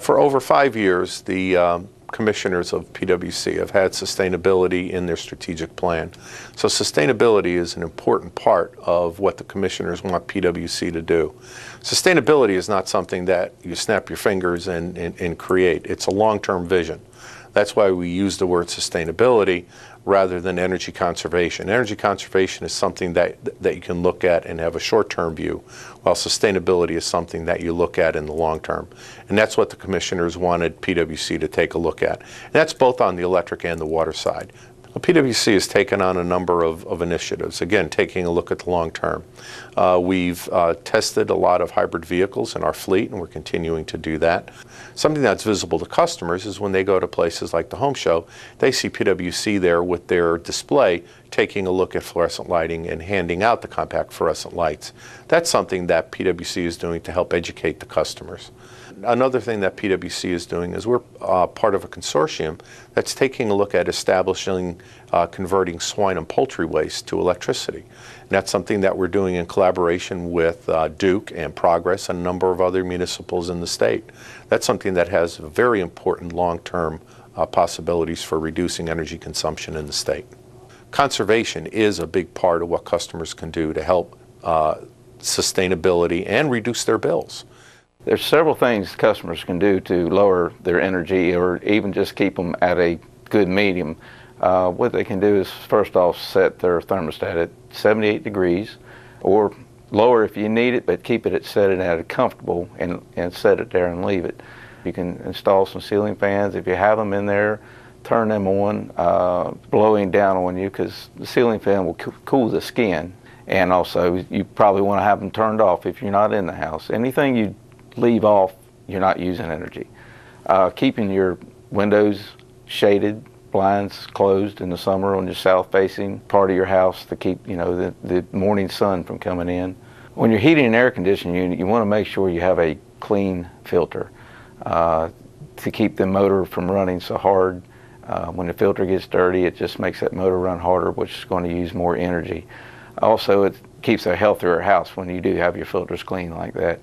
For over 5 years, the commissioners of PWC have had sustainability in their strategic plan. So sustainability is an important part of what the commissioners want PWC to do. Sustainability is not something that you snap your fingers and create. It's a long-term vision. That's why we use the word sustainability rather than energy conservation. Energy conservation is something that you can look at and have a short-term view, while sustainability is something that you look at in the long term. And that's what the commissioners wanted PWC to take a look at. And that's both on the electric and the water side. Well, PWC has taken on a number of initiatives, again, taking a look at the long term. We've tested a lot of hybrid vehicles in our fleet, and we're continuing to do that. Something that's visible to customers is when they go to places like the home show, they see PWC there with their display taking a look at fluorescent lighting and handing out the compact fluorescent lights. That's something that PWC is doing to help educate the customers. Another thing that PWC is doing is we're part of a consortium that's taking a look at establishing, converting swine and poultry waste to electricity. And that's something that we're doing in collaboration with Duke and Progress and a number of other municipals in the state. That's something that has very important long-term possibilities for reducing energy consumption in the state. Conservation is a big part of what customers can do to help sustainability and reduce their bills. There's several things customers can do to lower their energy or even just keep them at a good medium. What they can do is first off set their thermostat at 78 degrees or lower if you need it, but keep it set it at a comfortable and set it there and leave it. You can install some ceiling fans if you have them in there, turn them on, blowing down on you, because the ceiling fan will cool the skin. And also you probably want to have them turned off if you're not in the house. Anything you leave off, you're not using energy. Keeping your windows shaded, blinds closed in the summer on your south-facing part of your house to keep, the morning sun from coming in. When you're heating an air conditioning unit, you want to make sure you have a clean filter to keep the motor from running so hard. When the filter gets dirty, it just makes that motor run harder, which is going to use more energy. Also, it keeps a healthier house when you do have your filters clean like that.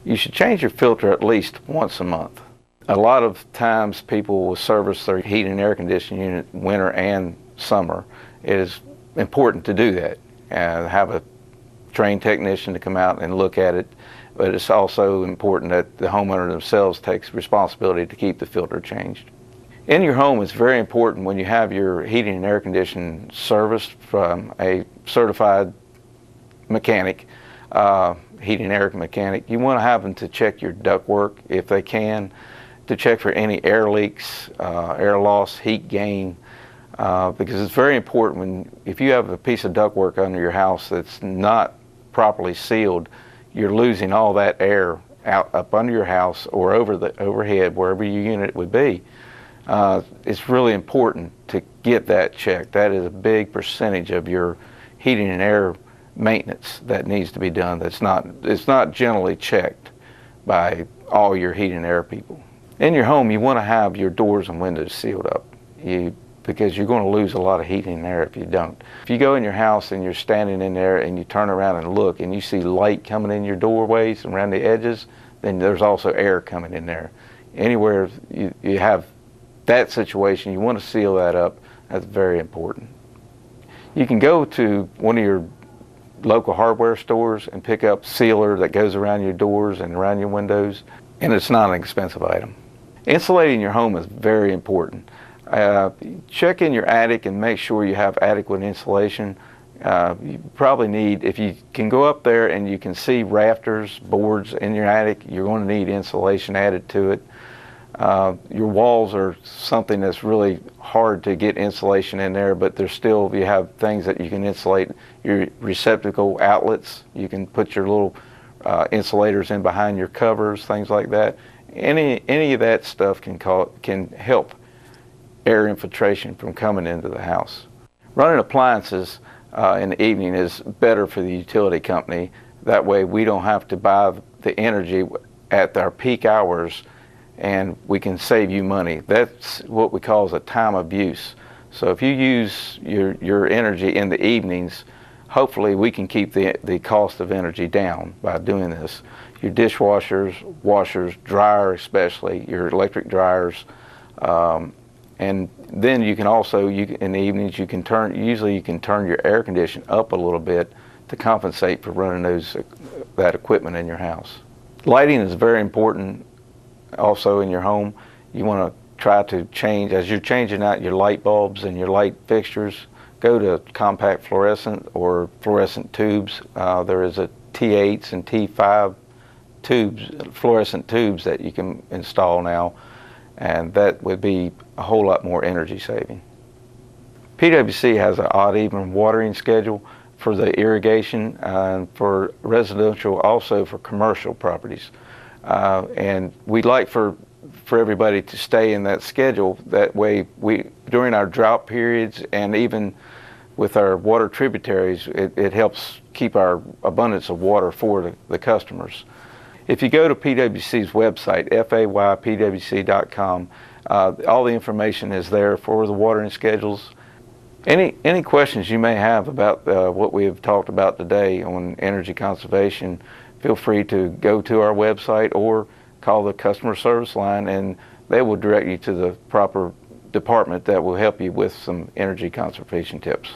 You should change your filter at least once a month. A lot of times people will service their heating and air conditioning unit winter and summer. It is important to do that and have a trained technician to come out and look at it, but it's also important that the homeowner themselves takes responsibility to keep the filter changed. In your home, it's very important when you have your heating and air conditioning serviced from a certified mechanic, heating and air mechanic. You want to have them to check your ductwork if they can, to check for any air leaks, air loss, heat gain, because it's very important if you have a piece of ductwork under your house that's not properly sealed, you're losing all that air out up under your house or over the overhead, wherever your unit would be. It's really important to get that checked. That is a big percentage of your heating and air maintenance that needs to be done. It's not generally checked by all your heat and air people. In your home, you want to have your doors and windows sealed up because you're going to lose a lot of heat and air if you don't. If you go in your house and you're standing in there and you turn around and look and you see light coming in your doorways and around the edges, then there's also air coming in there. Anywhere you have that situation, you want to seal that up. That's very important. You can go to one of your local hardware stores and pick up sealer that goes around your doors and around your windows, and it's not an expensive item. Insulating your home is very important. Check in your attic and make sure you have adequate insulation. You probably need, if you can go up there and you can see rafters, boards in your attic, you're going to need insulation added to it. Your walls are something that's really hard to get insulation in there, but there's still, you have things that you can insulate. Your receptacle outlets, you can put your little insulators in behind your covers, things like that. Any of that stuff can help air infiltration from coming into the house. Running appliances in the evening is better for the utility company. That way we don't have to buy the energy at our peak hours, and we can save you money. That's what we call a time of use. So if you use your energy in the evenings, hopefully we can keep the cost of energy down by doing this. Your dishwashers, washers, dryer especially, your electric dryers, and then you can also, in the evenings, usually you can turn your air conditioning up a little bit to compensate for running that equipment in your house. Lighting is very important also in your home. You want to try to change, as you're changing out your light bulbs and your light fixtures, go to compact fluorescent or fluorescent tubes. There is a T8s and T5 tubes, fluorescent tubes that you can install now, and that would be a whole lot more energy saving. PWC has an odd-even watering schedule for the irrigation and for residential, also for commercial properties. And we'd like for everybody to stay in that schedule. That way, during our drought periods and even with our water tributaries, it helps keep our abundance of water for the customers. If you go to PWC's website, faypwc.com, all the information is there for the watering schedules. Any questions you may have about what we have talked about today on energy conservation, feel free to go to our website or call the customer service line, and they will direct you to the proper department that will help you with some energy conservation tips.